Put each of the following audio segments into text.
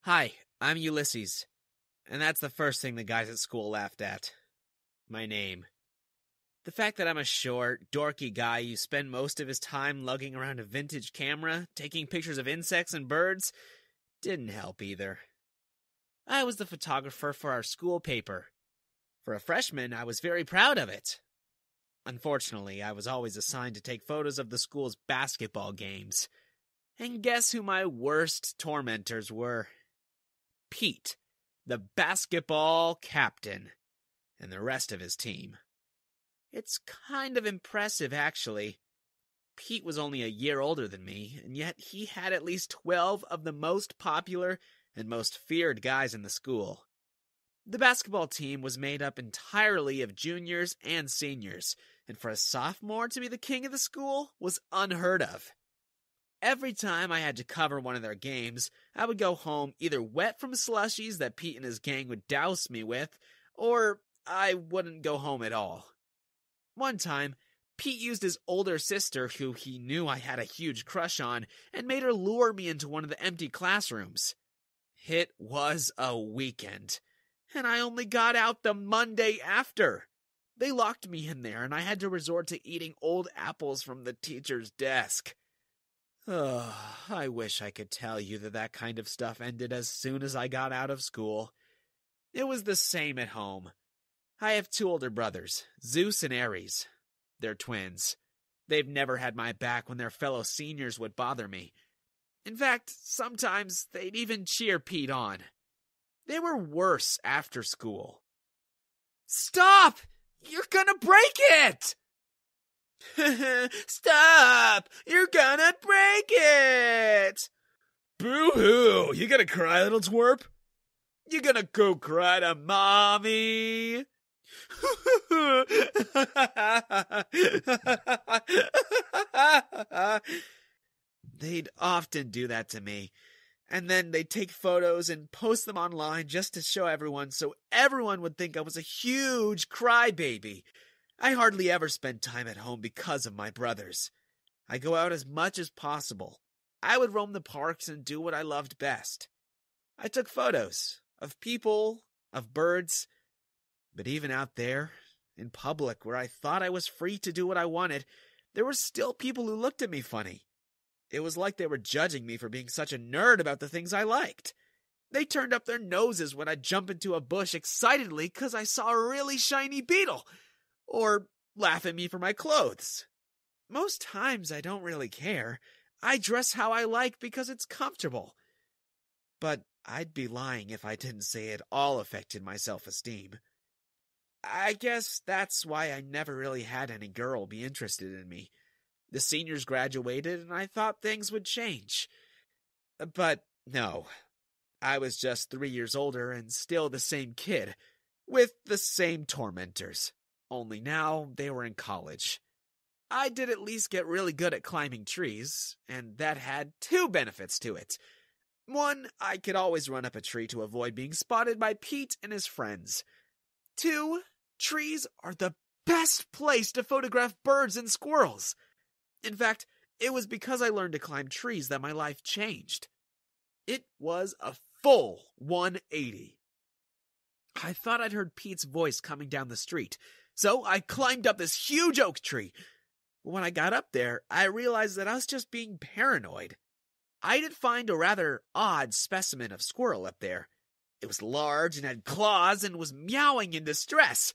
Hi, I'm Ulysses. And that's the first thing the guys at school laughed at. My name. The fact that I'm a short, dorky guy who spent most of his time lugging around a vintage camera, taking pictures of insects and birds, didn't help either. I was the photographer for our school paper. For a freshman, I was very proud of it. Unfortunately, I was always assigned to take photos of the school's basketball games. And guess who my worst tormentors were? Pete, the basketball captain, and the rest of his team. It's kind of impressive, actually. Pete was only a year older than me, and yet he had at least 12 of the most popular and most feared guys in the school. The basketball team was made up entirely of juniors and seniors, and for a sophomore to be the king of the school was unheard of. Every time I had to cover one of their games, I would go home either wet from slushies that Pete and his gang would douse me with, or I wouldn't go home at all. One time, Pete used his older sister, who he knew I had a huge crush on, and made her lure me into one of the empty classrooms. It was a weekend, and I only got out the Monday after. They locked me in there, and I had to resort to eating old apples from the teacher's desk. I wish I could tell you that kind of stuff ended as soon as I got out of school. It was the same at home. I have 2 older brothers, Zeus and Ares. They're twins. They've never had my back when their fellow seniors would bother me. In fact, sometimes they'd even cheer Pete on. They were worse after school. Stop! You're gonna break it! Stop! You're gonna break it! Boo-hoo! You gonna cry, little twerp? You gonna go cry to mommy? They'd often do that to me, and then they'd take photos and post them online just to show everyone, so everyone would think I was a huge crybaby. I hardly ever spend time at home because of my brothers. I go out as much as possible. I would roam the parks and do what I loved best. I took photos of people, of birds, but even out there, in public, where I thought I was free to do what I wanted, there were still people who looked at me funny. It was like they were judging me for being such a nerd about the things I liked. They turned up their noses when I'd jump into a bush excitedly because I saw a really shiny beetle, or laugh at me for my clothes. Most times I don't really care. I dress how I like because it's comfortable. But I'd be lying if I didn't say it all affected my self-esteem. I guess that's why I never really had any girl be interested in me. The seniors graduated and I thought things would change. But no, I was just 3 years older and still the same kid, with the same tormentors. Only now they were in college. I did at least get really good at climbing trees, and that had 2 benefits to it. One, I could always run up a tree to avoid being spotted by Pete and his friends. 2, trees are the best place to photograph birds and squirrels. In fact, it was because I learned to climb trees that my life changed. It was a full 180. I thought I'd heard Pete's voice coming down the street, so I climbed up this huge oak tree. When I got up there, I realized that I was just being paranoid. I did find a rather odd specimen of squirrel up there. It was large and had claws and was meowing in distress.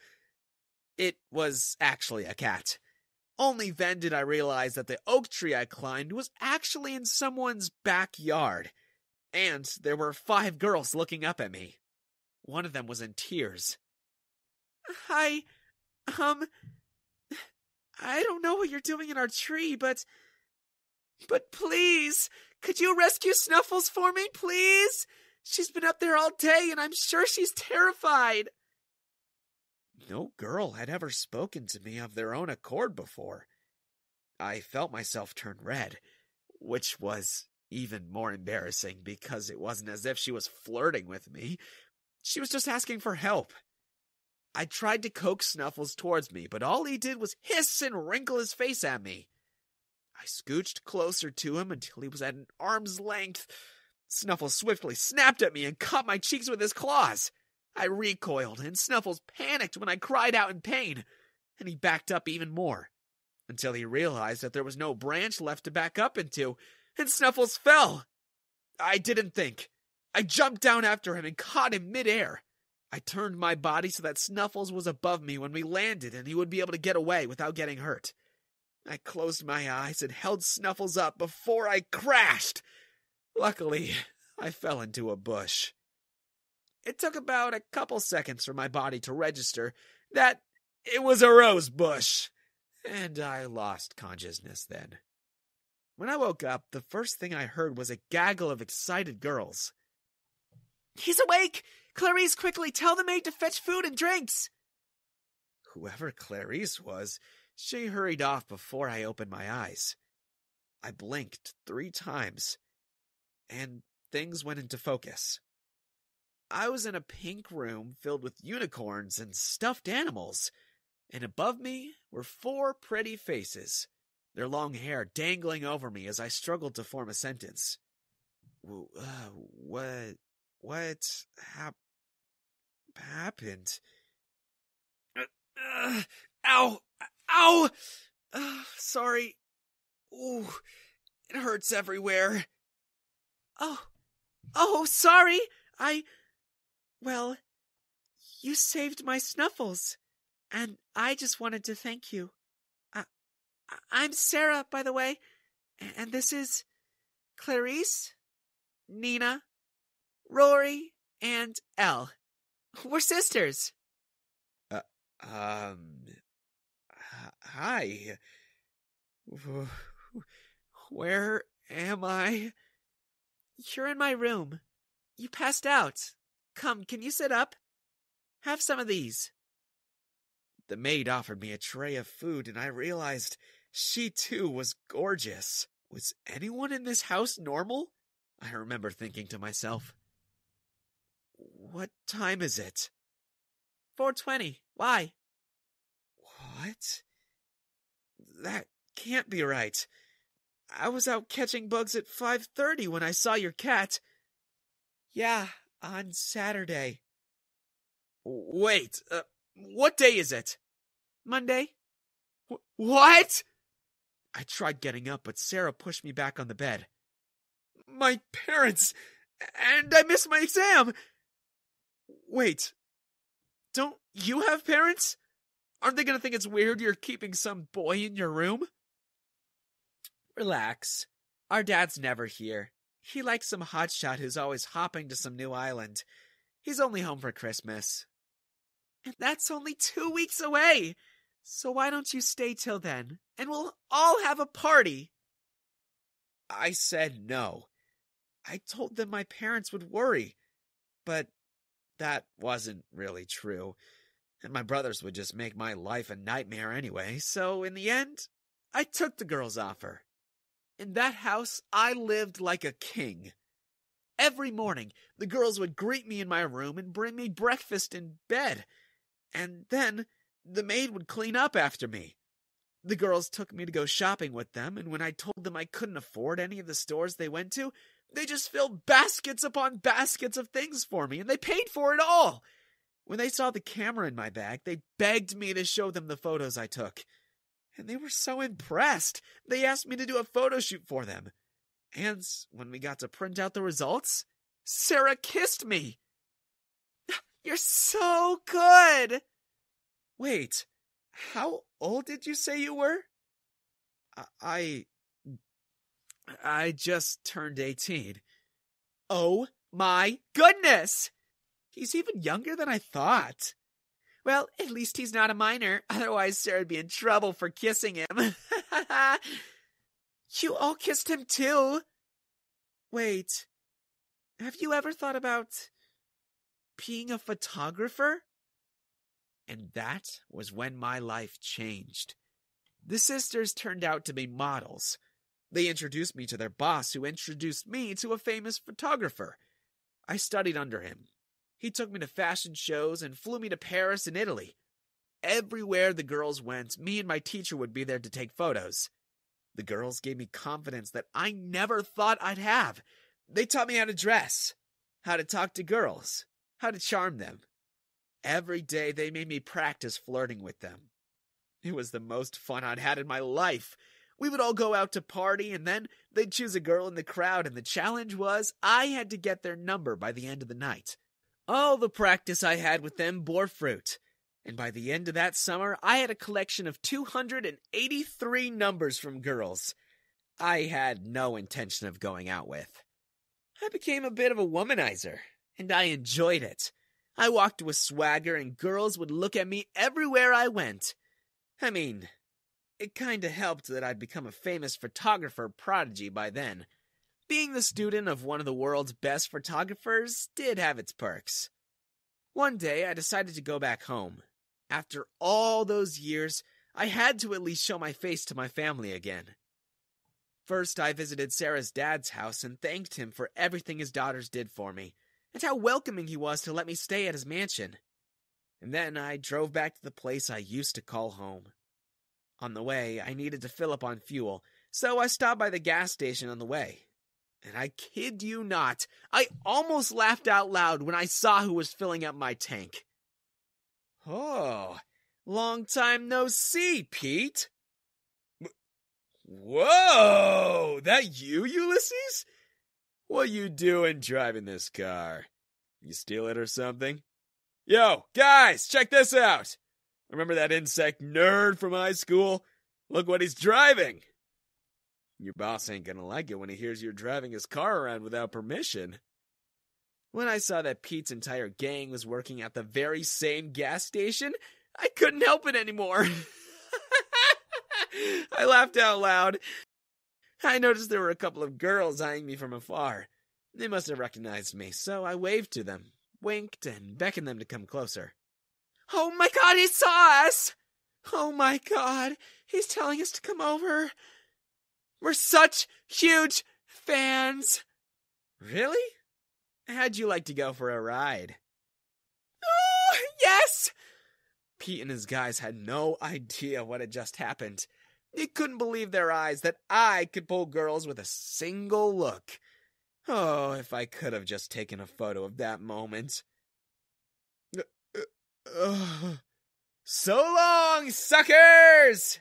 It was actually a cat. Only then did I realize that the oak tree I climbed was actually in someone's backyard. And there were 5 girls looking up at me. One of them was in tears. I don't know what you're doing in our tree, but please, could you rescue Snuffles for me, please? She's been up there all day, and I'm sure she's terrified. No girl had ever spoken to me of their own accord before. I felt myself turn red, which was even more embarrassing because it wasn't as if she was flirting with me. She was just asking for help. I tried to coax Snuffles towards me, but all he did was hiss and wrinkle his face at me. I scooched closer to him until he was at an arm's length, Snuffles swiftly snapped at me and caught my cheeks with his claws. I recoiled, and Snuffles panicked when I cried out in pain, and he backed up even more, until he realized that there was no branch left to back up into, and Snuffles fell. I didn't think. I jumped down after him and caught him midair. I turned my body so that Snuffles was above me when we landed and he would be able to get away without getting hurt. I closed my eyes and held Snuffles up before I crashed. Luckily, I fell into a bush. It took about a couple seconds for my body to register that it was a rose bush, and I lost consciousness then. When I woke up, the first thing I heard was a gaggle of excited girls. "He's awake! Clarice, quickly, tell the maid to fetch food and drinks!" Whoever Clarice was, she hurried off before I opened my eyes. I blinked 3 times, and things went into focus. I was in a pink room filled with unicorns and stuffed animals, and above me were 4 pretty faces, their long hair dangling over me as I struggled to form a sentence. What happened? Ow! Ow! Sorry. Ooh, it hurts everywhere. Oh, sorry. Well, you saved my Snuffles, and I just wanted to thank you. I'm Sarah, by the way, and this is Clarice, Nina, Rory, and Elle. We're sisters. Hi. Where am I? You're in my room. You passed out. Come, can you sit up? Have some of these. The maid offered me a tray of food, and I realized she too was gorgeous. Was anyone in this house normal? I remember thinking to myself. What time is it? 4:20. Why? What? That can't be right. I was out catching bugs at 5:30 when I saw your cat. Yeah, on Saturday. Wait, what day is it? Monday. What? I tried getting up, but Sarah pushed me back on the bed. My parents! And I missed my exam! Wait, don't you have parents? Aren't they going to think it's weird you're keeping some boy in your room? Relax. Our dad's never here. He likes some hotshot who's always hopping to some new island. He's only home for Christmas. And that's only 2 weeks away! So why don't you stay till then, and we'll all have a party? I said no. I told them my parents would worry, but that wasn't really true, and my brothers would just make my life a nightmare anyway, so in the end, I took the girls' offer. In that house, I lived like a king. Every morning, the girls would greet me in my room and bring me breakfast in bed, and then the maid would clean up after me. The girls took me to go shopping with them, and when I told them I couldn't afford any of the stores they went to, they just filled baskets upon baskets of things for me, and they paid for it all. When they saw the camera in my bag, they begged me to show them the photos I took. And they were so impressed, they asked me to do a photo shoot for them. And when we got to print out the results, Sarah kissed me. You're so good! Wait, how old did you say you were? I just turned 18. Oh my goodness! He's even younger than I thought. Well, at least he's not a minor, otherwise Sarah'd be in trouble for kissing him. You all kissed him too? Wait, have you ever thought about being a photographer? And that was when my life changed. The sisters turned out to be models. They introduced me to their boss, who introduced me to a famous photographer. I studied under him. He took me to fashion shows and flew me to Paris and Italy. Everywhere the girls went, me and my teacher would be there to take photos. The girls gave me confidence that I never thought I'd have. They taught me how to dress, how to talk to girls, how to charm them. Every day they made me practice flirting with them. It was the most fun I'd had in my life. We would all go out to party, and then they'd choose a girl in the crowd, and the challenge was I had to get their number by the end of the night. All the practice I had with them bore fruit, and by the end of that summer, I had a collection of 283 numbers from girls I had no intention of going out with. I became a bit of a womanizer, and I enjoyed it. I walked with swagger, and girls would look at me everywhere I went. I mean, it kinda helped that I'd become a famous photographer prodigy by then. Being the student of one of the world's best photographers did have its perks. One day, I decided to go back home. After all those years, I had to at least show my face to my family again. First, I visited Sarah's dad's house and thanked him for everything his daughters did for me, and how welcoming he was to let me stay at his mansion. And then I drove back to the place I used to call home. On the way, I needed to fill up on fuel, so I stopped by the gas station on the way. And I kid you not, I almost laughed out loud when I saw who was filling up my tank. "Oh, long time no see, Pete." "Whoa, that you, Ulysses? What you doing driving this car? You steal it or something? Yo, guys, check this out. Remember that insect nerd from high school? Look what he's driving." Your boss ain't gonna like it when he hears you're driving his car around without permission. When I saw that Pete's entire gang was working at the very same gas station, I couldn't help it anymore. I laughed out loud. I noticed there were a couple of girls eyeing me from afar. They must have recognized me, so I waved to them, winked, and beckoned them to come closer. "Oh my God, he saw us! Oh my God, he's telling us to come over. We're such huge fans." "Really? How'd you like to go for a ride?" "Oh, yes!" Pete and his guys had no idea what had just happened. They couldn't believe their eyes that I could pull girls with a single look. Oh, if I could have just taken a photo of that moment. So long, suckers!